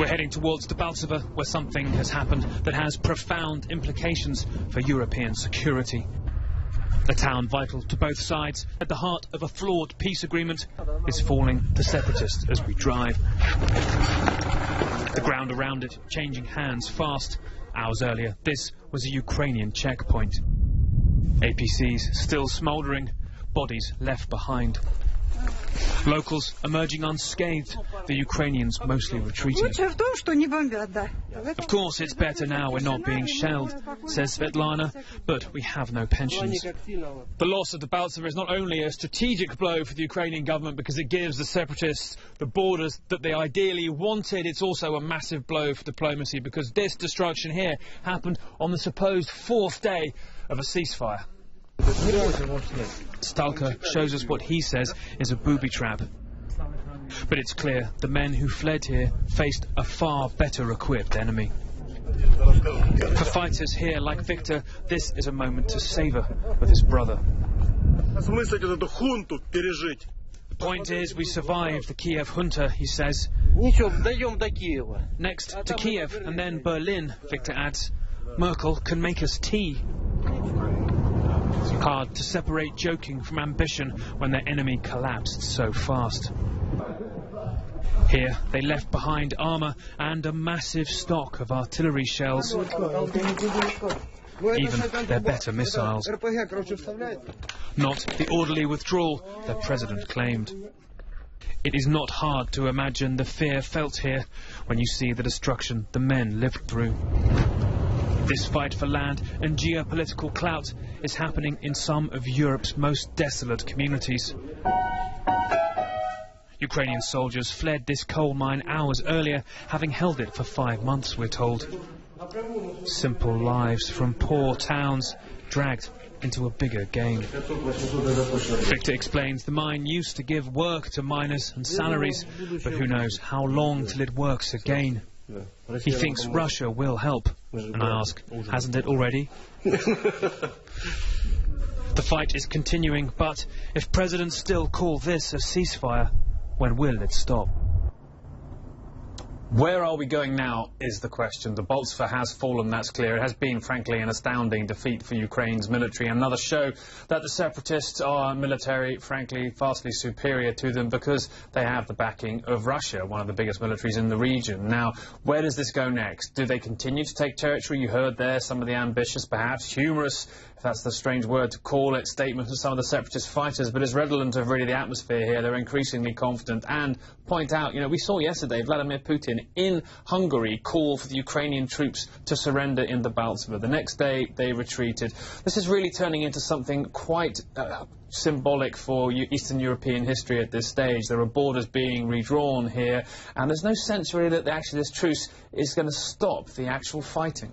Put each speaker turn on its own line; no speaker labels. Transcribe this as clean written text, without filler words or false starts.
We're heading towards Debaltseve, where something has happened that has profound implications for European security. A town vital to both sides, at the heart of a flawed peace agreement, is falling to separatists as we drive. The ground around it changing hands fast. Hours earlier, this was a Ukrainian checkpoint. APCs still smouldering, bodies left behind. Locals emerging unscathed, the Ukrainians mostly retreating. Of course, it's better now we're not being shelled, says Svetlana, but we have no pensions. The loss of Debaltseve is not only a strategic blow for the Ukrainian government because it gives the separatists the borders that they ideally wanted, it's also a massive blow for diplomacy because this destruction here happened on the supposed fourth day of a ceasefire. Stalker shows us what he says is a booby trap. But it's clear the men who fled here faced a far better equipped enemy. For fighters here like Victor, this is a moment to savour with his brother. The point is, we survived the Kiev junta, he says. Next to Kiev and then Berlin, Victor adds, Merkel can make us tea. Hard to separate joking from ambition when their enemy collapsed so fast. Here they left behind armour and a massive stock of artillery shells. Even their better missiles. Not the orderly withdrawal their president claimed. It is not hard to imagine the fear felt here when you see the destruction the men lived through. This fight for land and geopolitical clout is happening in some of Europe's most desolate communities. Ukrainian soldiers fled this coal mine hours earlier, having held it for 5 months, we're told. Simple lives from poor towns, dragged into a bigger game. Victor explains the mine used to give work to miners and salaries, but who knows how long till it works again. He thinks Russia will help, and I ask, hasn't it already? The fight is continuing, but if presidents still call this a ceasefire, when will it stop?
Where are we going now is the question. Debaltseve has fallen, that's clear. It has been, frankly, an astounding defeat for Ukraine's military. Another show that the separatists are military, frankly, vastly superior to them because they have the backing of Russia, one of the biggest militaries in the region. Now, where does this go next? Do they continue to take territory? You heard there some of the ambitious, perhaps humorous, if that's the strange word to call it, statements of some of the separatist fighters, but it's redolent of really the atmosphere here. They're increasingly confident and point out, you know, we saw yesterday Vladimir Putin in Hungary call for the Ukrainian troops to surrender in Debaltseve. The next day they retreated. This is really turning into something quite symbolic for Eastern European history at this stage. There are borders being redrawn here, and there's no sense really that actually this truce is going to stop the actual fighting.